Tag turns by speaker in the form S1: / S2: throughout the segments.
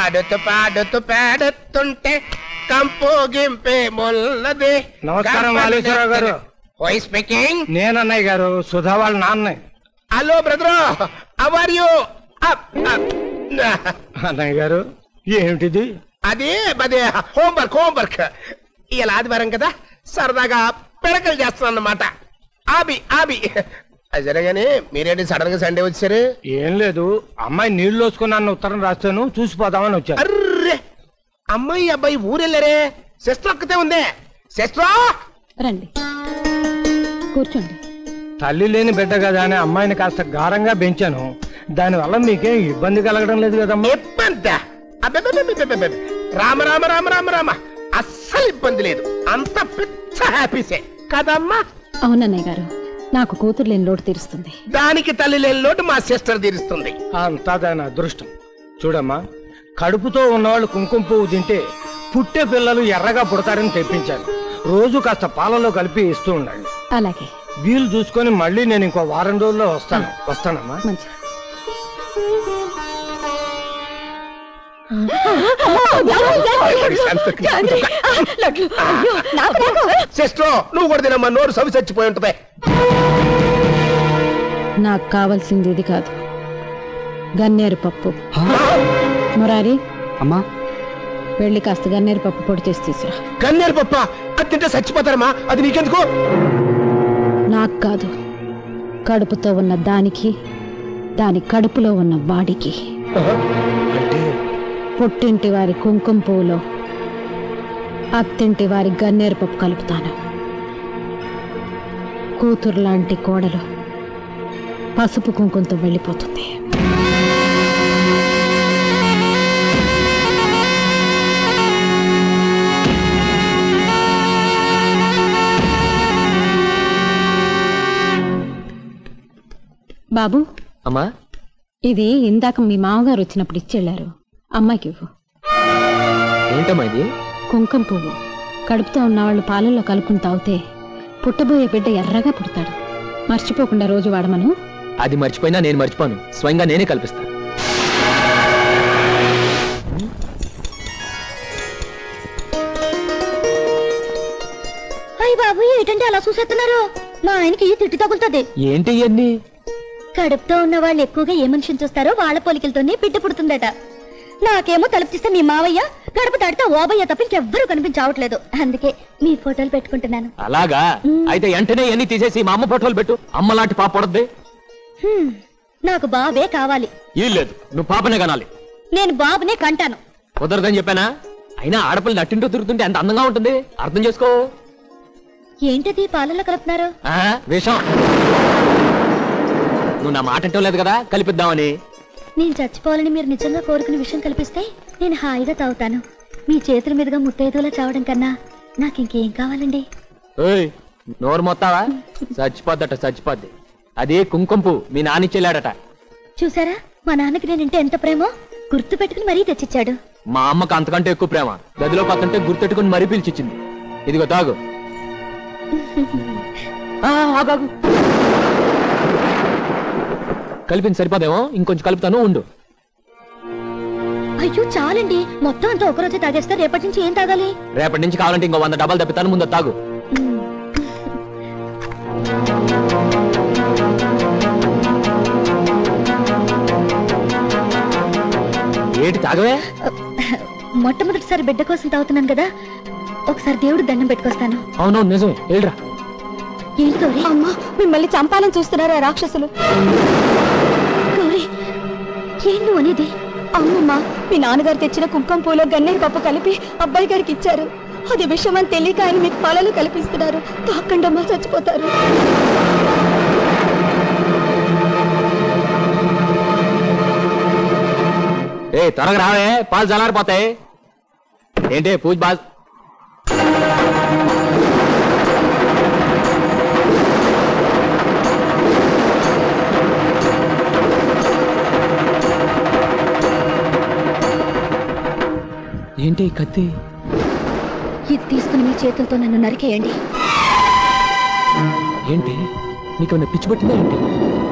S1: ఆడుతూ పాడుతూ పాడుతుంటే కంపు గింపే మొల్లది.
S2: నమస్కారం వాలేశ్వరరావు గారు.
S1: స్పీకింగ్.
S2: నేను అన్నయ్య గారు, సుధా వాళ్ళ నాన్న.
S1: Hello brother, how are you?
S2: అన్నయ్య గారు ఏమిటిది?
S1: అదే హోంవర్క్. ఇలా ఆదివారం కదా, సరదాగా పిడకలు చేస్తాను అన్నమాట. ఆబి సరేగాని మీరేంటి సడన్ గా సండే వచ్చారు?
S2: ఏం లేదు, అమ్మాయి నీళ్లు వేసుకున్న ఉత్తరం రాస్తాను, చూసిపోదామని వచ్చాను.
S1: అర్రే, అమ్మాయి అబ్బాయి ఊరెళ్ళారే, సిస్టర్ ఒక్కతే ఉందే. సిస్టర్
S3: రండి, కూర్చోండి.
S2: తల్లి లేని బిడ్డ కదా అని అమ్మాయిని కాస్త గారంగా పెంచాను. దానివల్ల మీకేం ఇబ్బంది కలగడం లేదు కదమ్మా?
S1: ఇబ్బంది? రామ రామ రామ రామ రామ, అస్సలు ఇబ్బంది లేదు. అంత పిచ్చ హ్యాపీసే కదమ్మా?
S3: అవునన్నయ్య గారు, నాకు కూతురు లేని లోటు తీరుస్తుంది.
S1: దానికి తల్లి లేని లోటు మా సిస్టర్ తీరుస్తుంది.
S2: అంతా దాని అదృష్టం. చూడమ్మా, కడుపుతో ఉన్నవాళ్ళు కుంకుమ పువ్వు తింటే పుట్టే పిల్లలు ఎర్రగా పుడతారని తెప్పించాను. రోజు కాస్త పాలలో కలిపి ఇస్తూ ఉండండి.
S3: అలాగే.
S2: వీలు చూసుకొని మళ్ళీ నేను ఇంకో వారం రోజుల్లో వస్తానమ్మా.
S3: మంచి.
S1: సిస్టర్ నువ్వు కూడా తినమ్మా, నోరు సవి చచ్చిపోయి ఉంటుంది.
S3: నాకు కావాల్సింది ఇది కాదు, గన్నేరు పప్పు. మురారి
S4: అమ్మా,
S3: వెళ్ళి కాస్త గన్నేరు పప్పు పొడి చేసి తీసురా.
S1: గన్నేరు పప్ప? అది తింటే చచ్చిపోతారమ్మా, అది నీకెందుకు?
S3: నాకు కాదు, కడుపుతో ఉన్న దానికి, దాని కడుపులో ఉన్న వాడికి. పుట్టింటి వారి కుంకుమ పువ్వులో అత్తింటి వారి గన్నేరు పప్పు కలుపుతాను. కూతురు లాంటి కోడలు పసుపు కుంకుమతో వెళ్ళిపోతుంది. బాబు.
S4: అమ్మా,
S3: ఇది ఇందాక మీ మామగారు వచ్చినప్పుడు ఇచ్చెళ్లారు, అమ్మాయికి ఇవ్వు.
S4: ఏంటమ్మా ఇది?
S3: కుంకుమ పువ్వు. కడుపుతో ఉన్నవాళ్ళు పాలల్లో కలుపుకుని తాగితే పుట్టబోయే బిడ్డ ఎర్రగా పుడతాడు. మర్చిపోకుండా రోజు వాడమను.
S4: అది మర్చిపోయినా నేను మర్చిపోను, స్వయంగా నేనే కల్పిస్తా.
S5: అయ్య బాబు, ఏంటంటే అలా చూసేస్తున్నారు? మా ఆయనకి తిట్టి తగులుతుంది.
S4: ఏంటి ఇవన్నీ?
S5: కడుపుతో ఉన్న వాళ్ళు ఎక్కువగా ఏ మనిషిని చూస్తారో వాళ్ళ పోలికలతోనే బిడ్డ పుడుతుందట. నాకేమో తలుపుతీస్తే మీ మావయ్య, గడప దాటితే ఓబయ్య తప్ప ఇంకెవ్వరూ కనిపించవట్లేదు. అందుకే మీ ఫోటోలు పెట్టుకుంటున్నాను.
S4: అలాగా? అయితే వెంటనే ఎన్ని తీసేసి మా అమ్మ ఫోటోలు పెట్టు. అమ్మలాంటి పాప పడద్ది.
S5: నాకు బాబే కావాలి.
S4: ఏం లేదు, నువ్వు పాపనే కనాలి.
S5: నేను బాబునే కంటాను.
S4: కుదరదని చెప్పానా? అయినా ఆడపిల్ల నట్టింటూ తిరుగుతుంటే ఎంత అందంగా ఉంటుంది, అర్థం చేసుకో.
S5: ఏంటది పాలలో కలుపుతున్నారు?
S4: విషం. నువ్వు నా మాట అంటూ లేదు కదా, కలిపిద్దామని.
S5: నేను చచ్చిపోవాలని మీరు నిజంగా కోరుకునే విషయం కల్పిస్తే నేను హాయిగా తాగుతాను. మీ చేతుల మీదుగా ముత్తైదులా చావడం కన్నా నాకు ఇంకేం కావాలండి?
S4: నోరు మొత్తావా? చచ్చిపోద్ది. అదే కుంకుమ పువ్వు మీ నానిచ్చేలాడట.
S5: చూసారా, మా నాన్నకి నేనంటే ఎంత ప్రేమో గుర్తు పెట్టుకుని మరీ తెచ్చిచ్చాడు.
S4: మా అమ్మకు అంతకంటే ఎక్కువ ప్రేమ. గదిలో పక్కంటే గుర్తెట్టుకుని మరీ పిలిచిచ్చింది. ఇదిగో తాగు. కలిపింది సరిపోదేమో, ఇంకొంచెం కలుపుతాను, ఉండు.
S5: అయ్యో చాలండి, మొత్తం అంతా ఒకరోజే తాగేస్తే రేపటి నుంచి ఏం తాగాలి?
S4: రేపటి నుంచి కావాలంటే ఇంకో 100 డబ్బాలు తప్పితాను, ముందు తాగు. ఏంటి తాగవే?
S5: మొట్టమొదటిసారి బిడ్డ కోసం తాగుతున్నాను కదా, ఒకసారి దేవుడు దండం పెట్టుకొస్తాను.
S4: అవునవును నిజమే, వెళ్ళరా.
S5: ఏంటి గౌరీ?
S3: అమ్మా, మిమ్మల్ని చంపాలని చూస్తున్నారా రాక్షసులు?
S5: గౌరీ, ఏం నువ్వు అనేది?
S3: అమ్మమ్మ, మీ నాన్నగారు తెచ్చిన కుంకుమ పూలో గన్నేరు పప్పు కలిపి అబ్బాయి గారికి ఇచ్చారు. అది విషయం అని తెలియక ఆయన మీకు పాలలో కల్పిస్తున్నారు. తాకండమ్మా, చచ్చిపోతారు.
S4: త్వరగా రావే, పాలు చల్లారిపోతాయి. ఏంటి పూజ బాజ్? ఏంటి కత్తి?
S5: ఇది తీసుకుని మీ చేతులతో నన్ను నరికేయండి.
S4: ఏంటి నీకేమైనా పిచ్చి పట్టిందా ఏంటి?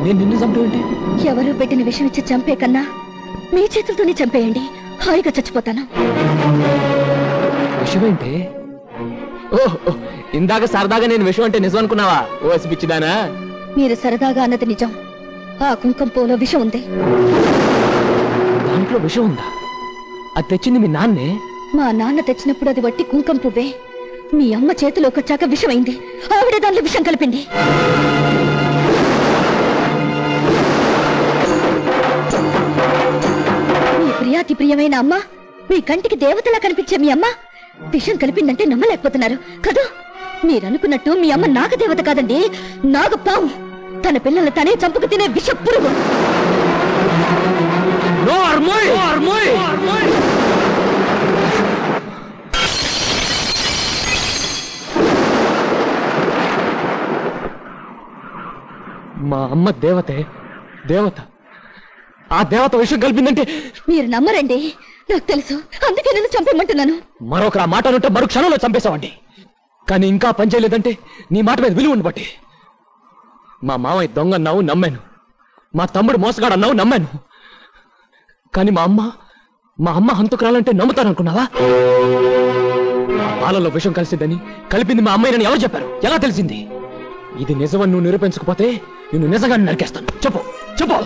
S4: నేను నిన్ను చంపేంటి?
S5: ఎవరు పెట్టిన విషయం ఇచ్చి చంపే కన్నా మీ చేతులతోనే చంపేయండి. హాయిగా చచ్చిపోతాను.
S4: విషమేంటి? ఓహ్, ఇందాక సరదాగా నేను విషయం అంటే నిజం అనుకున్నావా? ఓ పిచ్చిదానా.
S5: మీరు సరదాగా అన్నది నిజం. ఆ కుంకుమ పువ్వులో విషం ఉంది.
S4: దాంట్లో విషం ఉందా? అది తెచ్చింది మీ నాన్నే?
S5: మా నాన్న తెచ్చినప్పుడు అది వట్టి కుంకుమ పువ్వే. మీ అమ్మ చేతిలోకి వచ్చాక విషమైంది. ఆవిడ దానిలో విషం కలిపింది. మీ ప్రియాతి ప్రియమైన అమ్మ, మీ కంటికి దేవతలా కనిపించే మీ అమ్మ విషం కలిపిందంటే నమ్మలేకపోతున్నారు కదా? మీరనుకున్నట్టు మీ అమ్మ నాగదేవత కాదండి, నాగపాము. తన పిల్లలు తనే చంపుకు తినే విష పురుగు.
S4: మా అమ్మ దేవతే, దేవత. ఆ దేవత విషయం కలిపిందంటే
S5: మీరు నమ్మరండి, నాకు తెలుసు. అందుకే నేను చంపేమంటున్నాను.
S4: మరొకరు ఆ మాట ఉంటే మరో క్షణంలో చంపేశావండి. కానీ ఇంకా పనిచేయలేదంటే నీ మాట మీద విలువ ఉండబట్టి. మా మామయ్య దొంగ అన్నావు, నమ్మాను. మా తమ్ముడు మోసగాడు అన్నావు, నమ్మాను. కానీ మా అమ్మ హంతకురాలంటే నమ్ముతాననుకున్నావా? పాలలో విషం కలిసిందని, కలిపింది మా అమ్మాయిని ఎవరు చెప్పారు? ఎలా తెలిసింది? ఇది నిజమని నువ్వు నిరూపించకపోతే నిన్ను నిజంగా నరికేస్తాను. చెప్పు చెప్పు.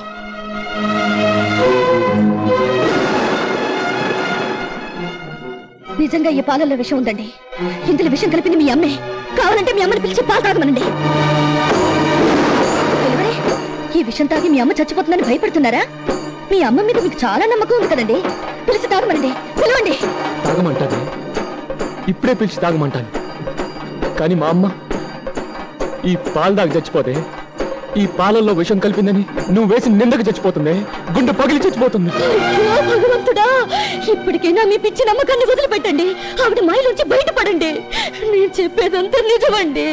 S5: నిజంగా ఈ పాలల్లో విషం ఉందండి. ఇందులో విషం కలిపింది మీ అమ్మే. కావాలంటే మీ అమ్మని పిలిచి పాలు తాగమనండి. ఈ విషం తాగి మీ అమ్మ చచ్చిపోతుందని భయపడుతున్నారా? మీ అమ్మ మీద మీకు చాలా నమ్మకం ఉంది కదండి. పిలిచి తాగమనండి. పిలవండి.
S4: తాగమంటాను, ఇప్పుడే పిలిచి తాగమంటాను. కానీ మా అమ్మ ఈ పాలు దాకా చచ్చిపోతే, ఈ పాలల్లో విషం కలిపిందని నువ్వు వేసి నిందకు చచ్చిపోతుంది. గుండె పగిలి చచ్చిపోతుంది.
S5: అయ్యో భగవంతుడా, ఇప్పటికైనా మీ పిచ్చి నమ్మకాన్ని వదిలిపెట్టండి. ఆవిడ మాయలోంచి బయటపడండి. నేను చెప్పేదంతా నిజమండి.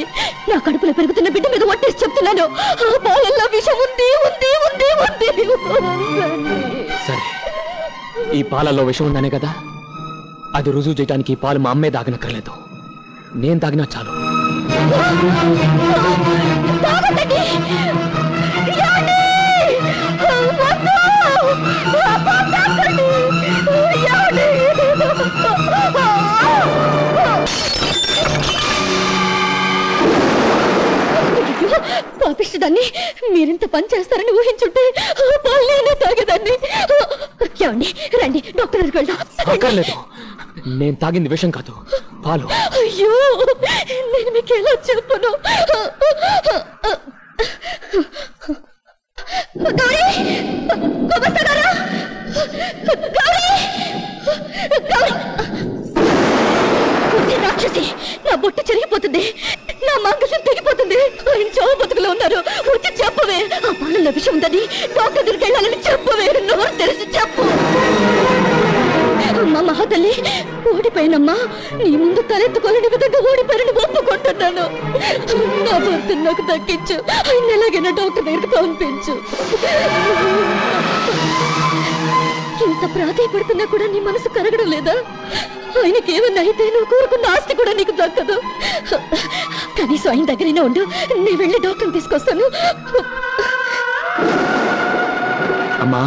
S5: నా కడుపులో పెరుగుతున్న బిడ్డ మీద ఒట్టేసి చెప్తున్నాను. ఆ పాలల్లో విషం ఉంది ఉంది ఉంది ఉంది.
S4: సరే, ఈ పాలల్లో విషం ఉందనే కదా, అది రుజువు చేయడానికి ఈ పాలు మా అమ్మే తాగనక్కర్లేదు, నేను తాగినా చాలు.
S5: పాపిష్టదాన్ని, మీరింత పని చేస్తారని ఊహించుంటే నేనే తాగేదాన్ని. ఏమండి, రండి డాక్టర్ దగ్గరికి వెళ్దాం.
S4: అక్కర్లేదు, నేను తాగింది విషం కాదు, పాలు.
S5: అయ్యో, నేను మీకు ఎలా చెప్పను? గౌరీ, గోపస్తారా? గౌరీ, గౌరీ, రాక్షసి, నా బొట్టు చెరిగిపోతుంది, నా మంగళం తెగిపోతుంది. ఆయన చావు బతుకులో ఉన్నారు. వచ్చి చెప్పవే. ఆ పాలల్లో విషయం ఉందని డాక్టర్ దగ్గరికి వెళ్ళాలని చెప్పవే. నోరు తెరిచి చెప్పు. అమ్మా మహాతల్లి, ఓడిపోయినమ్మా. నీ ముందు తలెత్తుకోలేని విధంగా ఓడిపోయిన ఒప్పుకుంటున్నాను. నా భర్తను నాకు దక్కించు. ఆయన ఎలాగైనా డాక్టర్ దగ్గరికి పంపించు. ఇంత ప్రాధాయపడుతున్నా కూడా నీ మనసు కరగడం లేదా? ఆయనకి ఏమన్నా అయితే నువ్వు కోరుకున్న ఆస్తి కూడా నీకు దక్కదు. కనీసం ఆయన దగ్గరైనా ఉండు. నేను వెళ్ళి డాక్టర్ని తీసుకొస్తాను.
S4: అమ్మా,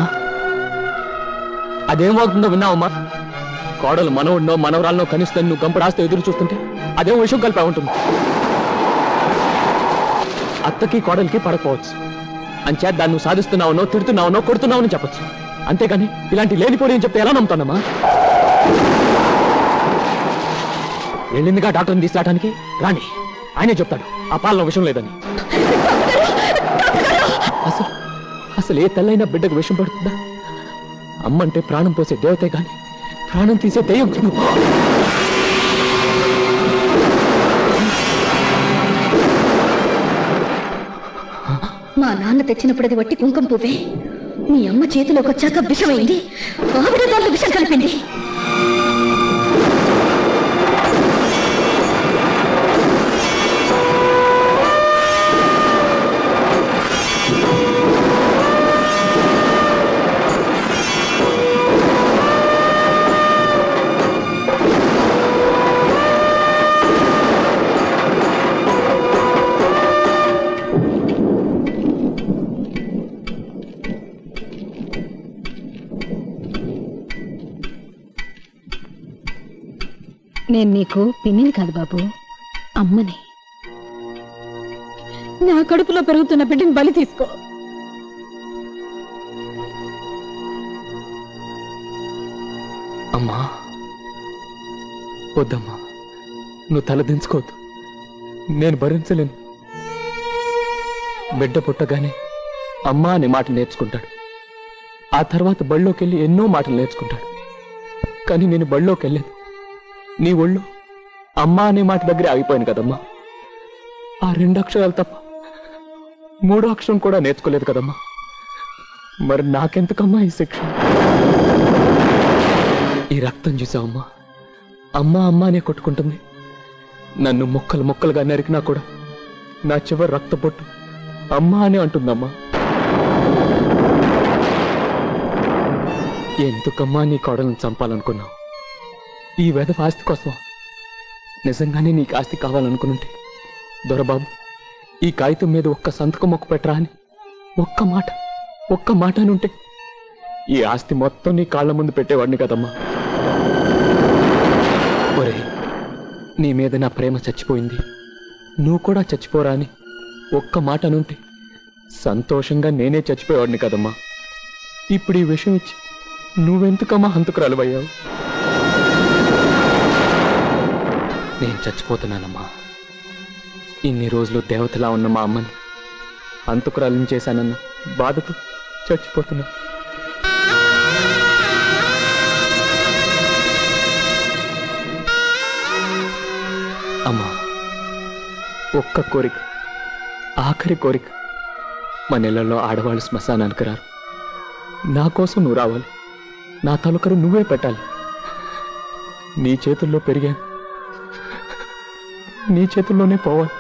S4: అదేం అవుతుందో విన్నావమ్మా? కోడలు మనవుడినో మనవరాలనో కనిస్తే నువ్వు గంపడాస్తే ఎదురు చూస్తుంటే అదేం విషయం కలిపి ఉంటుంది. అత్తకి కోడలికి పడకపోవచ్చు, అంచేత దాన్ని నువ్వు సాధిస్తున్నావునో తిడుతున్నావునో కొడుతున్నావునో చెప్పచ్చు. అంతేగాని ఇలాంటి లేనిపోయి అని చెప్తే ఎలా నమ్ముతానమ్మా? వెళ్ళిందిగా డాక్టర్ని తీసుకురావడానికి, రాని ఆయనే చెప్తాడు ఆ పాలన విషయం లేదని. అసలు ఏ తల్లైనా బిడ్డకు విషం పడుతుందా? అమ్మంటే ప్రాణం పోసే దేవతే గాని ప్రాణం తీసే దయ్యం.
S5: మా నాన్న తెచ్చినప్పుడు అది వట్టి కుంకుమ పువ్వే. మీ అమ్మ చేతిలోకి వచ్చాక విషమైంది. ఆవిడ దాంట్లో విషం కలిపింది.
S3: నేను నీకు పిన్నిని కాదు బాబు, అమ్మని. నా కడుపులో పెరుగుతున్న బిడ్డని బలి తీసుకో.
S4: అమ్మా వద్దమ్మా, నువ్వు తల దించుకోవద్దు. నేను భరించలేను. బిడ్డ పుట్టగానే అమ్మా అనే మాట నేర్చుకుంటాడు. ఆ తర్వాత బళ్ళోకి వెళ్ళి ఎన్నో మాటలు నేర్చుకుంటాడు. కానీ నేను బళ్ళోకి వెళ్ళలేదు. నీ ఒళ్ళు అమ్మా అనే మాట దగ్గర ఆగిపోయాను కదమ్మా. ఆ 2 అక్షరాలు తప్ప 3వ అక్షరం కూడా నేర్చుకోలేదు కదమ్మా. మరి నాకెందుకమ్మా ఈ శిక్ష? ఈ రక్తం చూసావమ్మా, అమ్మా అమ్మా అనే కొట్టుకుంటుంది. నన్ను ముక్కలు ముక్కలుగా నరికినా కూడా నా చివరి రక్త పొట్టు అమ్మా అని అంటుందమ్మా. ఎందుకమ్మా నీ కోడలను చంపాలనుకున్నావు? ఈ వెధవ ఆస్తి కోసం? నిజంగానే నీకు ఆస్తి కావాలనుకునుంటే దొరబాబు, ఈ కాగితం మీద ఒక్క సంతకం మొక్కు పెట్టరా అని ఒక్క మాట అని ఉంటే ఈ ఆస్తి మొత్తం నీ కాళ్ళ ముందు పెట్టేవాడిని కదమ్మా. ఒరే, నీ మీద నా ప్రేమ చచ్చిపోయింది, నువ్వు కూడా చచ్చిపోరా అని ఒక్క మాట అనుంటే సంతోషంగా నేనే చచ్చిపోయేవాడిని కదమ్మా. ఇప్పుడు ఈ విషయం ఇచ్చి నువ్వెందుకమ్మా హంతకురాలువయ్యావు? నేను చచ్చిపోతున్నానమ్మా. ఇన్ని రోజులు దేవతలా ఉన్న మా అమ్మని హంతకురాలిని చేశానన్న బాధతో చచ్చిపోతున్నా. అమ్మా, ఒక్క కోరిక, ఆఖరి కోరిక. మన ఇళ్లలో ఆడవాళ్ళు శ్మశానానికి రారు. నా కోసం నువ్వు రావాలి. నా తలుకరు నువ్వే పెట్టాలి. నీ చేతుల్లో పెరిగాను, నీ చేతుల్లోనే పోవాలి.